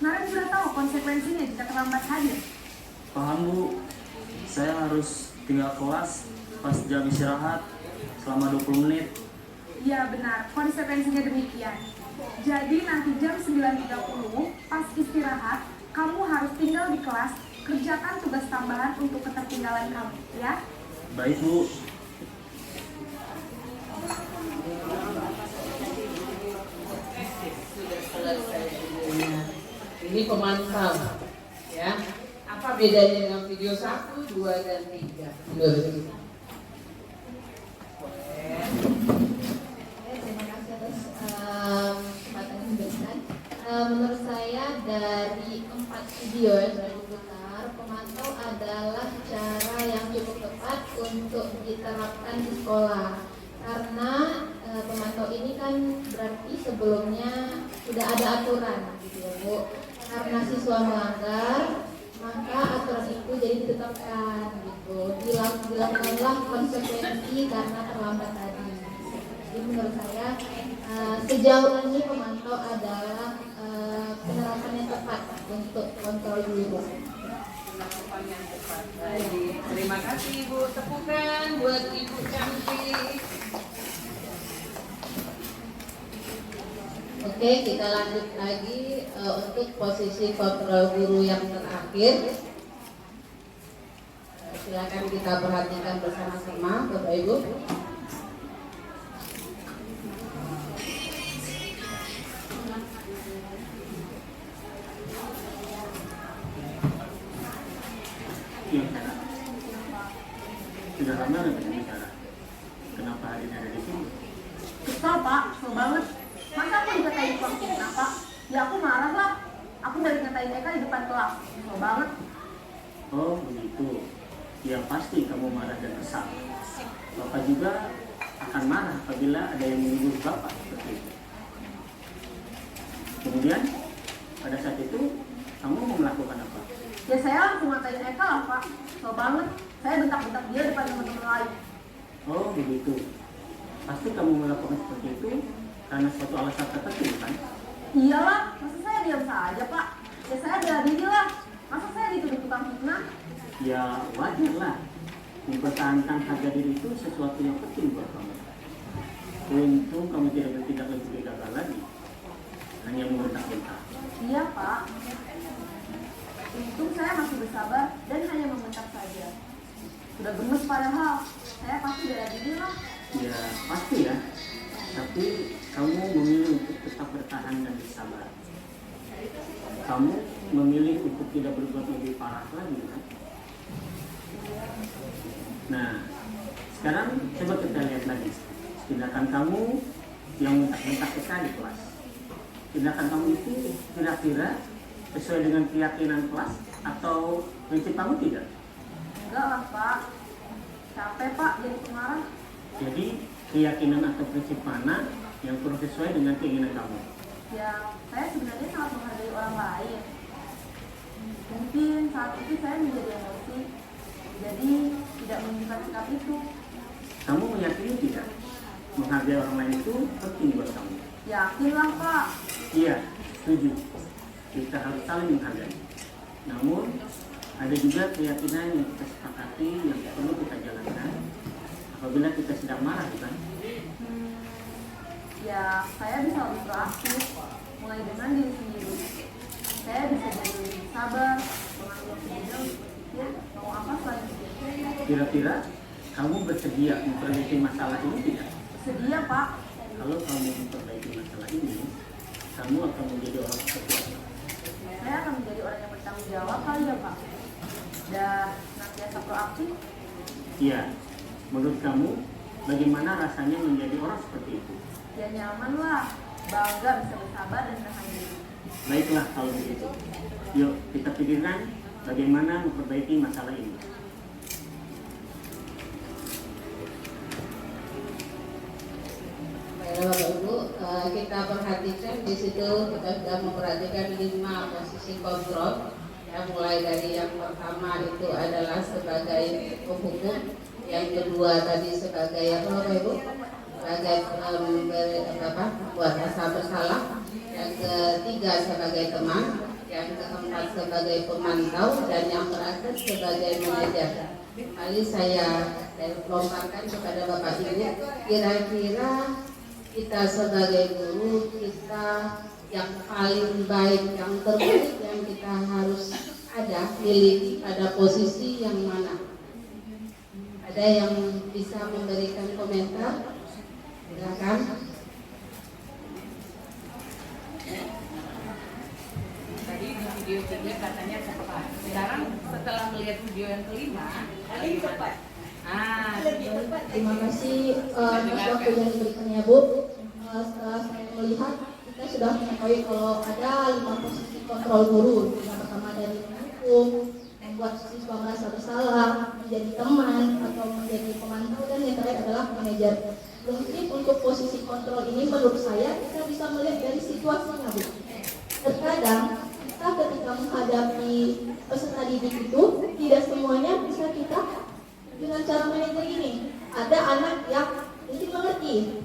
Naren sudah tahu konsekuensinya jika terlambat hadir. Paham Bu, saya harus tinggal kelas pas jam istirahat selama 20 menit. Iya benar, konsekuensinya demikian. Jadi nanti jam 9.30 pas istirahat, kamu harus tinggal di kelas, kerjakan tugas tambahan untuk ketertinggalan kamu, ya? Baik Bu. Sudah selesai videonya. Ini pemantau ya. Apa bedanya dengan video 1, 2, dan 3 menurut kita? Terima kasih atas kesempatan yang diberikan. Menurut saya dari 4 video yang sudah diputar, pemantau adalah cara yang cukup tepat untuk diterapkan di sekolah. Karena pemantau ini kan berarti sebelumnya sudah ada aturan gitu ya Bu. Karena siswa melanggar, maka aturan itu jadi ditetapkan gitu. Dilakukanlah konsekuensi karena terlambat tadi. Jadi menurut saya sejauh ini pemantau adalah penerapan yang tepat untuk kontrol guru. Penerapan yang tepat. Baik, terima kasih Ibu. Tepukan buat Ibu cantik. Oke, kita lanjut lagi untuk posisi kontrol guru yang terakhir. Silakan kita perhatikan bersama-sama, Bapak Ibu. Iya, sudah lama nggak bicara. Kenapa hari ini ada di sini? Kesel Pak, kesel banget. Masa aku dikatain tukang fitnah Pak? Ya aku marah lah. Aku dari ngatain Eka di depan kelas. Kesel banget. Oh begitu. Ya pasti kamu marah dan kesal. Bapak juga akan marah apabila ada yang menyuruh Bapak seperti itu. Kemudian pada saat itu kamu mau melakukan apa? Ya saya langsung ngatain Eka lah Pak. Kesel banget. Saya bentak-bentak dia depan teman-teman lain. Oh begitu. Pasti kamu melakukan seperti itu karena suatu alasan tertentu kan? Iyalah, masa saya diam saja Pak? Ya saya bela diri lah. Masa saya dituduh tukang fitnah? Ya wajar lah. Mempertahankan harga diri itu sesuatu yang penting buat kamu. Untung kamu tidak bertindak lebih gagal lagi. Hanya membentak-bentak. Iya Pak. Untung saya masih bersabar dan hanya membentak saja. Sudah gemes padahal. Saya pasti bela diri lah. Ya pasti ya. Tapi kamu memilih untuk tetap bertahan dan bersabar. Kamu memilih untuk tidak berbuat lebih parah lagi kan? Nah, sekarang coba kita lihat lagi tindakan kamu yang mentak-mentak sekali kelas. Tindakan kamu itu kira-kira sesuai dengan keyakinan kelas atau prinsip kamu tidak? Enggak lah Pak. Capek Pak jadi pengarah. Jadi keyakinan atau prinsip mana yang kurang sesuai dengan keinginan kamu? Ya, saya sebenarnya sangat menghargai orang lain. Mungkin saat itu saya menjadi emosi, jadi tidak menunjukkan sikap itu. Kamu meyakini tidak? Menghargai orang lain itu penting buat kamu. Yakinlah Pak. Iya, setuju. Kita harus saling menghargai. Namun, ada juga keyakinan yang kita sepakati yang perlu kita jalankan apabila kita sedang marah, bukan? Ya, saya bisa lebih proaktif, mulai dengan diri sendiri. Saya bisa jadi lebih sabar, mengambil kemudian ya, mau apa selanjutnya. Kira-kira kamu bersedia memperbaiki masalah ini tidak? Sedia Pak. Kalau kamu memperbaiki masalah ini, kamu akan menjadi orang seperti apa? Saya akan menjadi orang yang bertanggung jawab kali ya Pak. Dan senantiasa proaktif. Iya, menurut kamu bagaimana rasanya menjadi orang seperti itu? Ya nyaman lah, bangga bisa bersabar dan menahan diri. Baiklah kalau begitu. Yuk kita pikirkan bagaimana memperbaiki masalah ini. Bapak Ibu, kita perhatikan di situ kita sudah memperhatikan 5 posisi kontrol. Ya, mulai dari yang pertama itu adalah sebagai penghukum, yang kedua tadi sebagai apa Bapak Ibu? Sebagai membuat rasa bersalah, yang ketiga sebagai teman, yang keempat sebagai pemantau, dan yang terakhir sebagai manajer. Kali saya lomparkan kepada Bapak Ibu, kira-kira kita sebagai guru, kita yang paling baik, yang terbaik yang kita harus ada miliki pada posisi yang mana? Ada yang bisa memberikan komentar? Silakan. Tadi di video 3 katanya cepat. Sekarang setelah melihat video yang kelima, paling cepat. Terima kasih atas waktu yang diberikannya Bu. Setelah saya melihat, kita sudah mengetahui kalau ada 5 posisi kontrol guru. Yang pertama dari hukum, membuat siswa merasa bersalah, menjadi teman atau menjadi pemantau, dan yang terakhir adalah manajer. Mungkin untuk posisi kontrol ini menurut saya kita bisa melihat dari situasinya Bu. Terkadang kita ketika menghadapi peserta didik itu tidak semuanya bisa kita dengan cara manajer ini. Ada anak yang mungkin mengerti,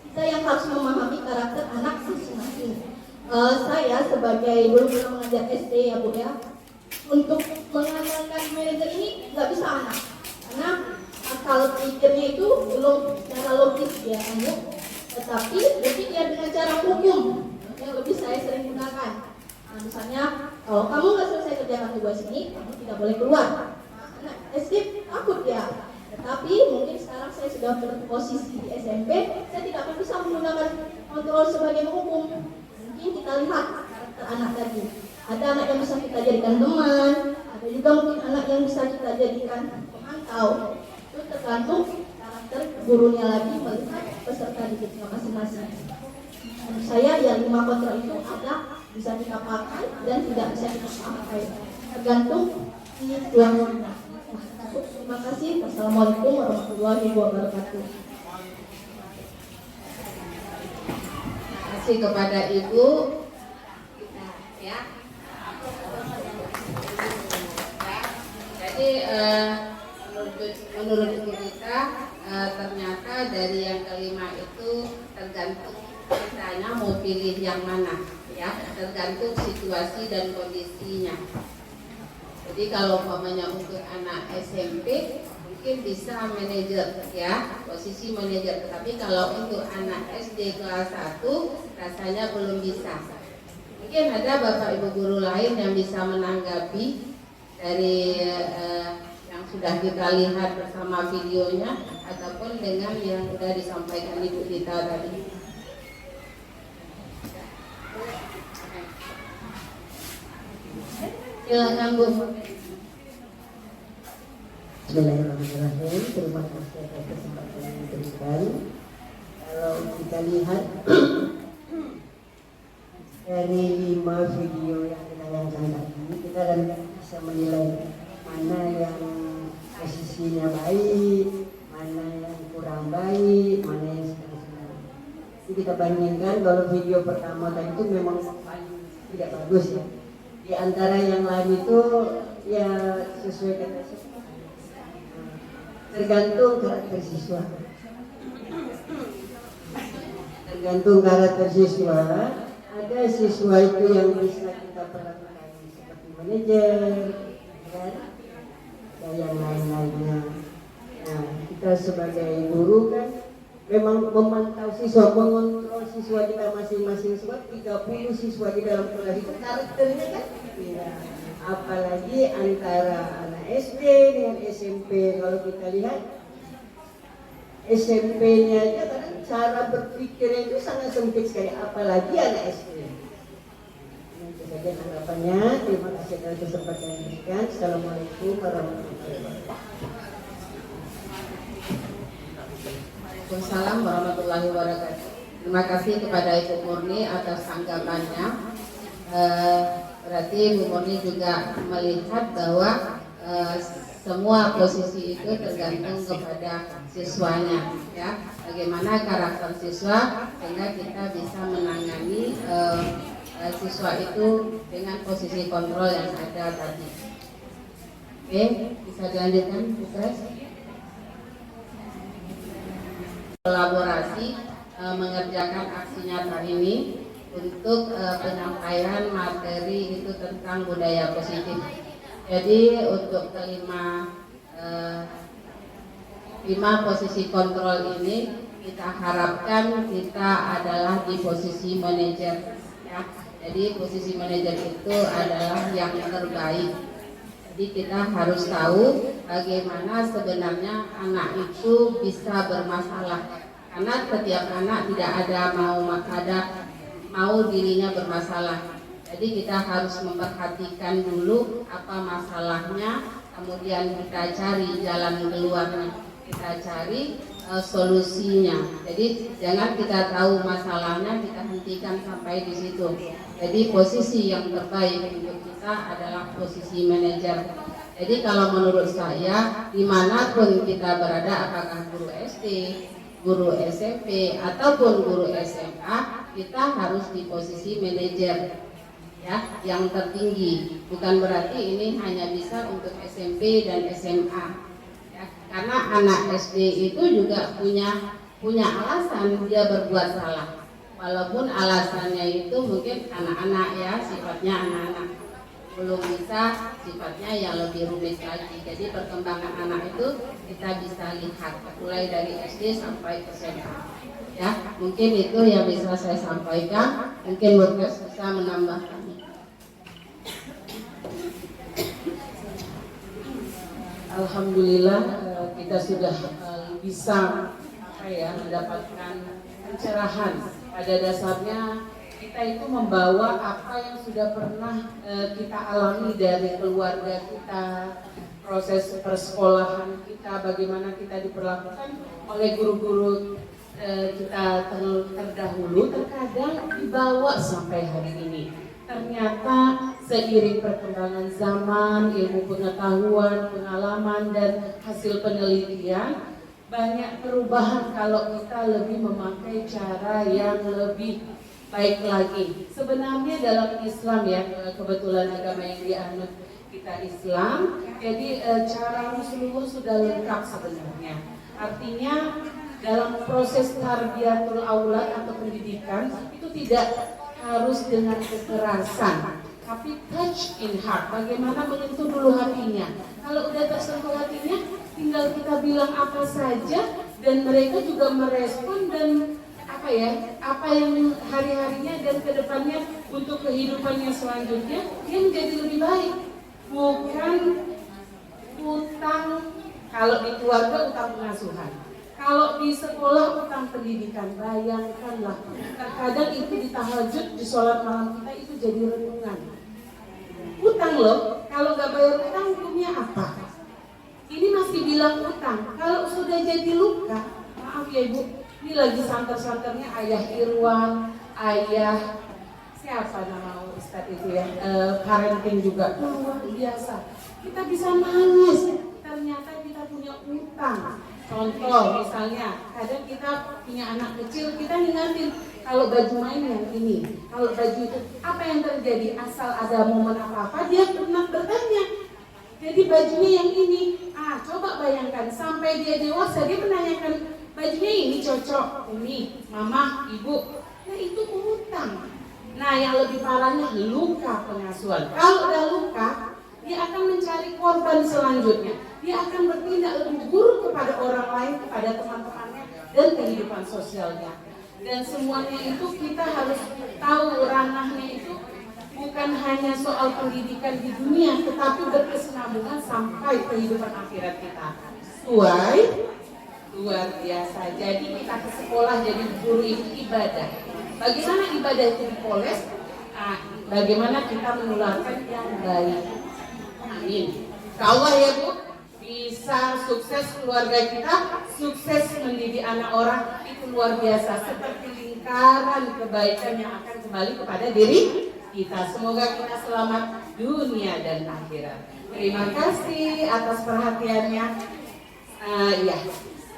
kita yang harus memahami karakter anak masing-masing. Saya sebagai dulu pernah mengajar SD ya Bu ya, untuk mengandalkan manajer ini nggak bisa anak, karena akal pikirnya itu belum secara logis ya Bu, tetapi mungkin ya dengan cara hukum yang lebih saya sering gunakan. Misalnya kalau kamu nggak selesai kerjakan tugas ini, kamu tidak boleh keluar. Nah, SD takut ya. Tetapi mungkin sekarang saya sudah berposisi di SMP, saya tidak akan bisa menggunakan kontrol sebagai menghukum. Mungkin kita lihat karakter anak tadi. Ada anak yang bisa kita jadikan teman, ada juga mungkin anak yang bisa kita jadikan pemantau. Itu tergantung karakter gurunya lagi melihat peserta didiknya masing-masing. Menurut saya ya 5 kontrol itu ada, bisa kita pakai dan tidak bisa kita pakai. Tergantung situasinya. Terima kasih. Wassalamualaikum warahmatullahi wabarakatuh. Terima kasih kepada Ibu. Ya. Jadi menurut Ibu kita ternyata dari yang kelima itu tergantung kitanya mau pilih yang mana, ya, tergantung situasi dan kondisinya. Jadi kalau umpamanya untuk anak SMP mungkin bisa manajer, ya, posisi manajer. Tapi kalau untuk anak SD kelas 1 rasanya belum bisa. Mungkin ada Bapak Ibu guru lain yang bisa menanggapi dari yang sudah kita lihat bersama videonya ataupun dengan yang sudah disampaikan Ibu Dita tadi. Silakan Bu. Bismillahirrahmanirrahim. Terima kasih atas kesempatan yang diberikan. Kalau kita lihat dari 5 video yang ditayangkan tadi, kita akan bisa menilai mana yang posisinya baik, mana yang kurang baik, mana yang sedang. Jadi kita bandingkan kan kalau video pertama tadi itu memang tidak bagus ya. Di antara yang lain itu ya sesuai kata tergantung karakter siswa. Tergantung karakter siswa. Ada siswa itu yang bisa kita perlakukan seperti manajer, kan? Ada yang lain-lainnya. Nah, kita sebagai guru kan memang memantau siswa, mengontrol siswa kita masing-masing. Sebab 30 siswa di dalam kelas itu karakternya kan beda. Apalagi antara anak SD dengan SMP. Kalau kita lihat SMP-nya aja kadang cara berpikirnya itu sangat sempit sekali, apalagi anak SD. Itu saja tanggapannya. Terima kasih atas kesempatan yang diberikan. Assalamualaikum warahmatullahi wabarakatuh. Waalaikumsalam warahmatullahi wabarakatuh. Terima kasih kepada Ibu Murni atas tanggapannya. Berarti Ibu Murni juga melihat bahwa semua posisi itu tergantung kepada siswanya, ya. Bagaimana karakter siswa sehingga kita bisa menangani siswa itu dengan posisi kontrol yang ada tadi. Oke, bisa dilanjutkan, Bu Pres? Kolaborasi mengerjakan aksi nyata ini untuk penyampaian materi itu tentang budaya positif. Jadi untuk kelima posisi kontrol ini kita harapkan kita adalah di posisi manajer, ya. Jadi posisi manajer itu adalah yang terbaik. Jadi kita harus tahu bagaimana sebenarnya anak itu bisa bermasalah. Karena setiap anak tidak ada mau dirinya bermasalah. Jadi kita harus memperhatikan dulu apa masalahnya, kemudian kita cari jalan keluarnya, kita cari solusinya. Jadi jangan kita tahu masalahnya kita hentikan sampai di situ. Jadi posisi yang terbaik untuk kita adalah posisi manajer. Jadi kalau menurut saya dimanapun kita berada, apakah guru SD, guru SMP ataupun guru SMA, kita harus di posisi manajer, ya, yang tertinggi. Bukan berarti ini hanya bisa untuk SMP dan SMA, ya, karena anak SD itu juga punya alasan dia berbuat salah, walaupun alasannya itu mungkin anak-anak, ya, sifatnya anak-anak, belum bisa sifatnya yang lebih rumit lagi. Jadi perkembangan anak itu kita bisa lihat mulai dari SD sampai SMA, ya. Mungkin itu yang bisa saya sampaikan. Mungkin Burkes bisa menambahkan. Alhamdulillah kita sudah bisa mendapatkan pencerahan. Pada dasarnya kita itu membawa apa yang sudah pernah kita alami dari keluarga kita, proses persekolahan kita, bagaimana kita diperlakukan oleh guru-guru kita terdahulu, terkadang dibawa sampai hari ini. Ternyata seiring perkembangan zaman, ilmu pengetahuan, pengalaman, dan hasil penelitian, banyak perubahan kalau kita lebih memakai cara yang lebih baik lagi. Sebenarnya dalam Islam, ya, kebetulan agama yang dianut kita Islam, jadi cara Rasulullah sudah lengkap sebenarnya. Artinya dalam proses tarbiyatul aulad atau pendidikan itu tidak harus dengan kekerasan, tapi touch in heart. Bagaimana menyentuh dulu hatinya. Kalau udah tersentuh hatinya, tinggal kita bilang apa saja dan mereka juga merespon dan apa yang hari-harinya dan kedepannya untuk kehidupannya selanjutnya dia menjadi lebih baik. Bukan utang, kalau di keluarga utang pengasuhan, kalau di sekolah utang pendidikan. Bayangkanlah, terkadang itu di tahajud, di sholat malam kita itu jadi renungan. Utang loh, kalau nggak bayar utang hukumnya apa? Ini masih bilang utang. Kalau sudah jadi luka, maaf ya Ibu, ini lagi santer-santernya ayah Irwan, ayah siapa nama Ustadz itu ya, parenting juga, luar biasa. Kita bisa nangis, ternyata kita punya utang. Contoh misalnya, kadang kita punya anak kecil, kita ingatin, Kalau baju main yang ini, kalau baju itu, apa yang terjadi? Asal ada momen apa-apa, dia pernah bertanya. Jadi bajunya yang ini, coba bayangkan sampai dia dewasa dia menanyakan bajunya ini cocok, ini mama, ibu. Nah itu hutang. Nah yang lebih parahnya luka pengasuhan. Kalau udah luka, dia akan mencari korban selanjutnya. Dia akan bertindak lebih buruk kepada orang lain, kepada teman-temannya dan kehidupan sosialnya. Dan semuanya itu kita harus tahu ranahnya itu bukan hanya soal pendidikan di dunia, tetapi berkesinambungan sampai kehidupan akhirat kita. Luar biasa. Jadi kita ke sekolah jadi guru itu ibadah. Bagaimana ibadah itu dipoles? Bagaimana kita menularkan yang baik. Amin. Insya Allah ya Bu, bisa sukses keluarga kita, sukses mendidik anak orang, itu luar biasa. Seperti lingkaran kebaikan yang akan kembali kepada diri kita. Semoga kita selamat dunia dan akhirat. Terima kasih atas perhatiannya. Ya,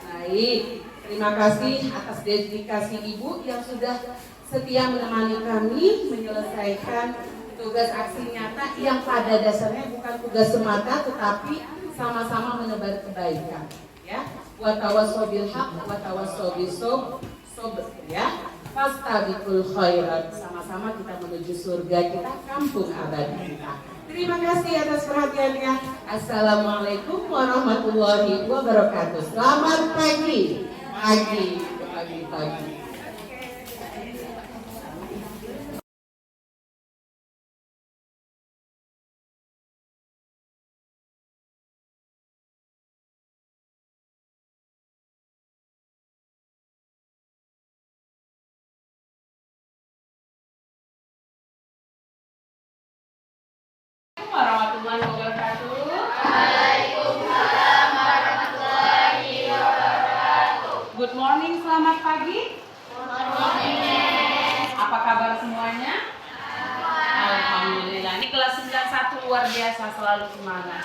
baik. Terima kasih atas dedikasi Ibu yang sudah setia menemani kami menyelesaikan tugas aksi nyata yang pada dasarnya bukan tugas semata, tetapi sama-sama menebar kebaikan. Ya, wa tawassaw bil haqq wa tawassaw bis sabr. Ya. Fastabiqul khairat, sama-sama kita menuju surga kita, kampung abadi kita. Terima kasih atas perhatiannya. Assalamualaikum warahmatullahi wabarakatuh. Selamat pagi. Pagi. Warahmatullahi wabarakatuh. Waalaikumsalam warahmatullahi wabarakatuh. Good morning, selamat pagi. Good morning. Apa kabar semuanya? Alhamdulillah. Ini kelas 91 luar biasa, selalu semangat.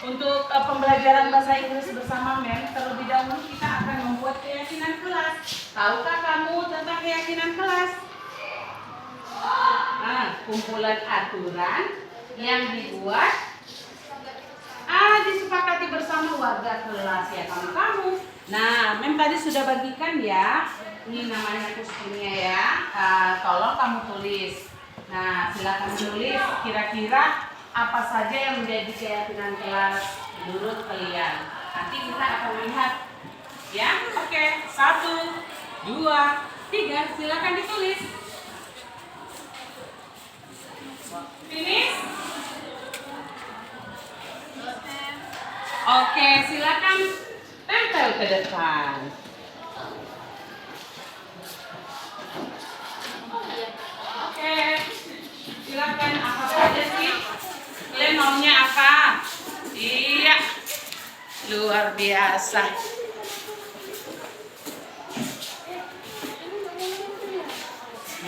Untuk pembelajaran bahasa Inggris bersama Mem, terlebih dahulu kita akan membuat keyakinan kelas. Tahukah kamu tentang keyakinan kelas? Kumpulan aturan yang dibuat disepakati bersama warga kelas ya kamu. Nah, Mem tadi sudah bagikan ya. Ini namanya kuesionernya ya. Tolong kamu tulis. Nah, silakan tulis kira-kira apa saja yang menjadi keyakinan kelas menurut kalian. Nanti kita akan lihat. Ya, oke. 1, 2, 3. Silakan ditulis. Finish? Oke, silakan tempel ke depan. Oke, silakan apa saja sih? Kalian maunya apa? Iya, luar biasa.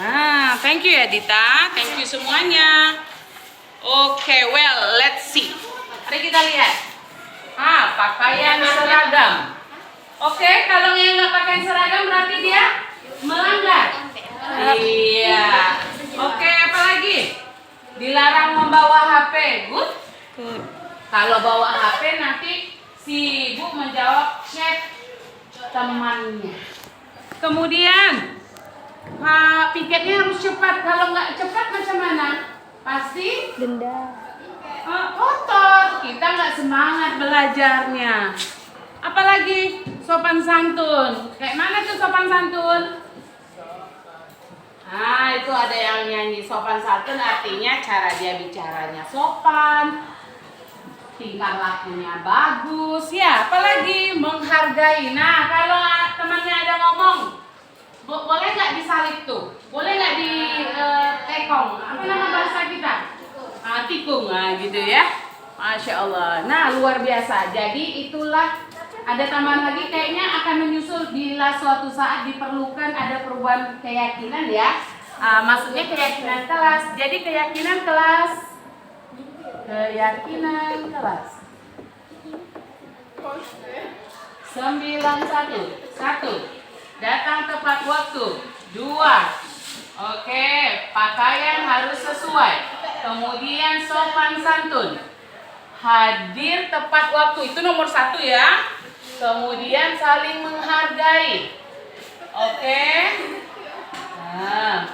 Nah, thank you ya Dita, thank you semuanya. Oke, well, let's see. Mari kita lihat. Pakaian seragam. Oke, kalau yang nggak pakai seragam berarti dia melanggar. Iya. Oke, apa lagi? Dilarang membawa HP. Good? Kalau bawa HP nanti si ibu menjawab chat temannya. Kemudian piketnya harus cepat. Kalau nggak cepat macam mana? Pasti Denda. kotor. Kita nggak semangat belajarnya. Apalagi sopan santun. Kayak mana tuh sopan santun? Itu ada yang nyanyi. Sopan santun artinya cara dia bicaranya sopan, tingkah lakunya bagus. Ya, apalagi menghargai. Nah, kalau temannya ada ngomong, boleh nggak disalib tuh? Boleh nggak di tekong? Apa nama bahasa kita? Tikung, gitu ya. Masya Allah. Nah, luar biasa. Jadi itulah, ada tambahan lagi kayaknya akan menyusul bila suatu saat diperlukan ada perubahan keyakinan ya. Maksudnya keyakinan kelas. Jadi keyakinan kelas. 91. 1. Datang tepat waktu. Dua. Oke, pakaian harus sesuai. Kemudian sopan santun. Hadir tepat waktu, itu nomor 1 ya. Kemudian saling menghargai. Oke. Nah,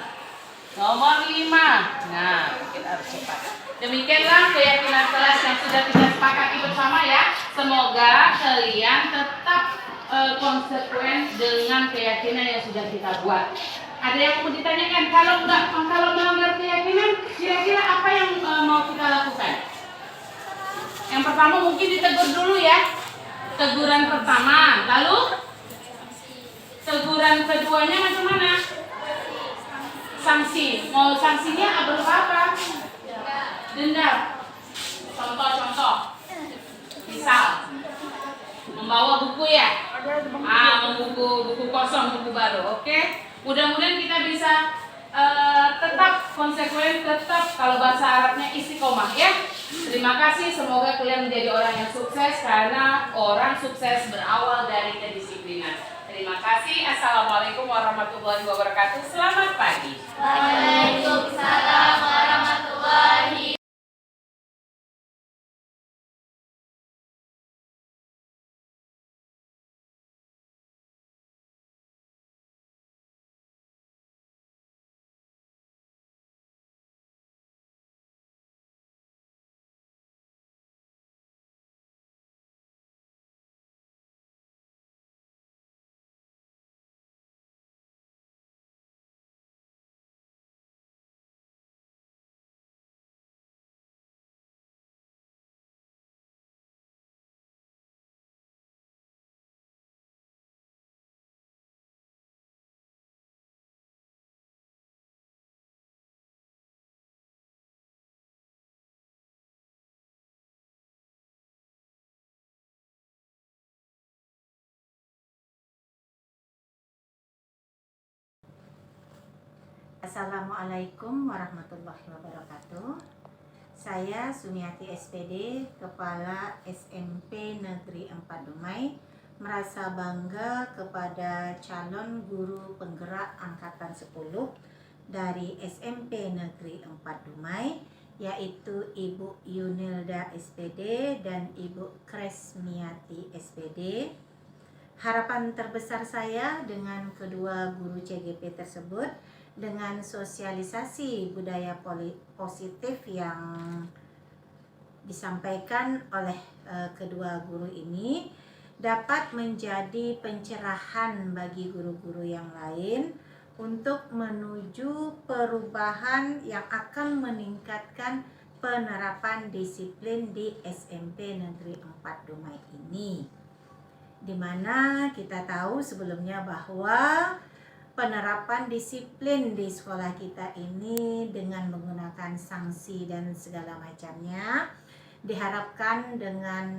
nomor 5. Nah, kita harus cepat. Demikianlah keyakinan kelas yang sudah kita sepakati bersama ya. Semoga kalian tetap konsekuen dengan keyakinan yang sudah kita buat. Ada yang mau ditanyakan? Kalau melanggar keyakinan, kira-kira apa yang mau kita lakukan? Yang pertama mungkin ditegur dulu ya. Teguran pertama, lalu teguran keduanya macam mana? Sanksi. Mau sanksinya berupa apa? Denda. Contoh-contoh. Misal membawa buku ya. Buku kosong, buku baru. Oke. Mudah-mudahan kita bisa tetap konsekuen, tetap kalau bahasa Arabnya istiqomah ya. Terima kasih, semoga kalian menjadi orang yang sukses karena orang sukses berawal dari kedisiplinan. Terima kasih. Assalamualaikum warahmatullahi wabarakatuh. Selamat pagi. Waalaikumsalam warahmatullahi. Assalamualaikum warahmatullahi wabarakatuh. Saya Sumiati SPD, Kepala SMP Negeri 4 Dumai, merasa bangga kepada calon guru penggerak angkatan 10 dari SMP Negeri 4 Dumai, yaitu Ibu Yunilda SPD dan Ibu Kresmiati SPD. Harapan terbesar saya dengan kedua guru CGP tersebut, dengan sosialisasi budaya positif yang disampaikan oleh kedua guru ini, dapat menjadi pencerahan bagi guru-guru yang lain untuk menuju perubahan yang akan meningkatkan penerapan disiplin di SMP Negeri 4 Dumai ini. Dimana kita tahu sebelumnya bahwa penerapan disiplin di sekolah kita ini dengan menggunakan sanksi dan segala macamnya diharapkan dengan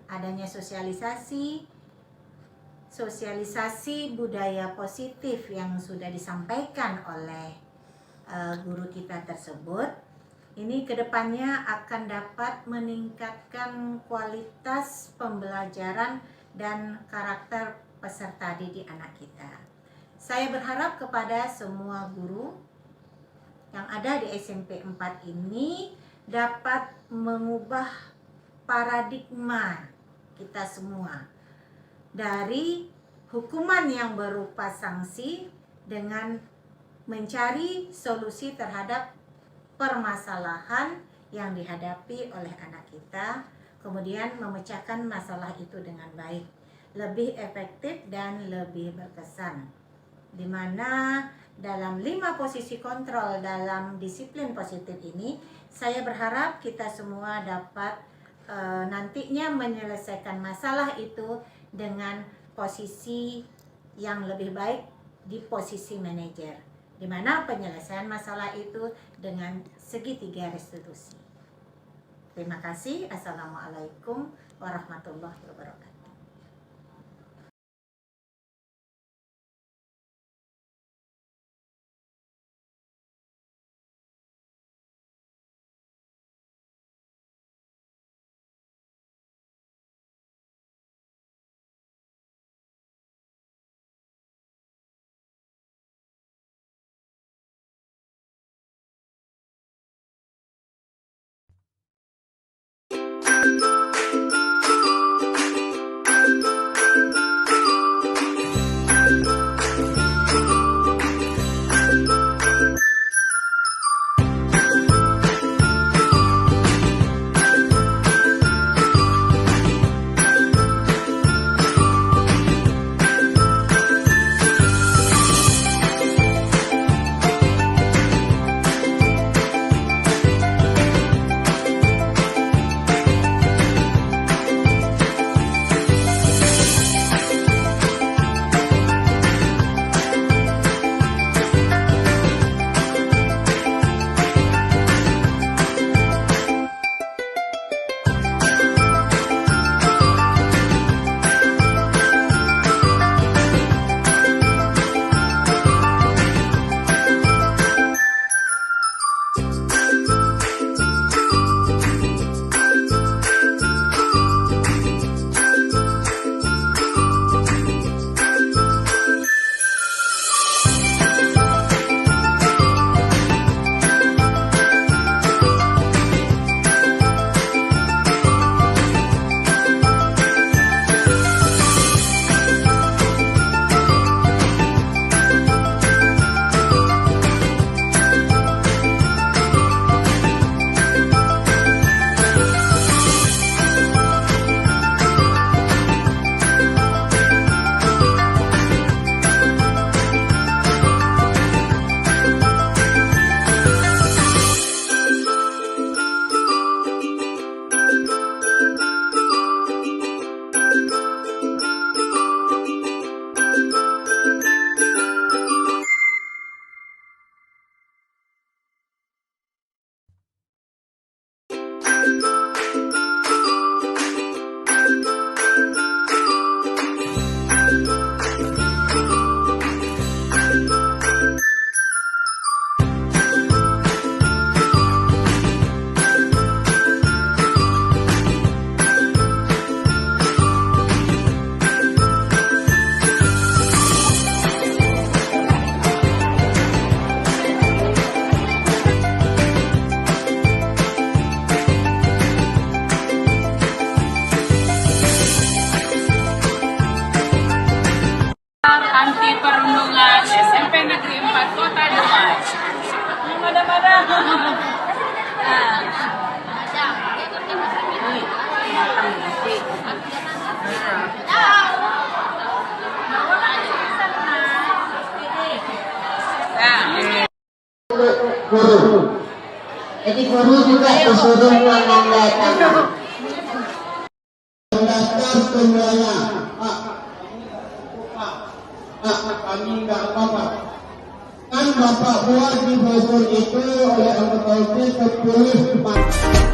adanya sosialisasi budaya positif yang sudah disampaikan oleh guru kita tersebut, ini kedepannya akan dapat meningkatkan kualitas pembelajaran dan karakter peserta didik anak kita. Saya berharap kepada semua guru yang ada di SMP 4 ini dapat mengubah paradigma kita semua dari hukuman yang berupa sanksi dengan mencari solusi terhadap permasalahan yang dihadapi oleh anak kita, kemudian memecahkan masalah itu dengan baik, lebih efektif dan lebih berkesan. Di mana dalam 5 posisi kontrol dalam disiplin positif ini, saya berharap kita semua dapat nantinya menyelesaikan masalah itu dengan posisi yang lebih baik di posisi manajer, di mana penyelesaian masalah itu dengan segitiga restitusi. Terima kasih. Assalamualaikum warahmatullahi wabarakatuh. guru juga disuruh menandatangani. Mendaftar semuanya. Kami nggak apa-apa. Kan Bapak buat di Bogor itu oleh anggota OSIS 10 Maret.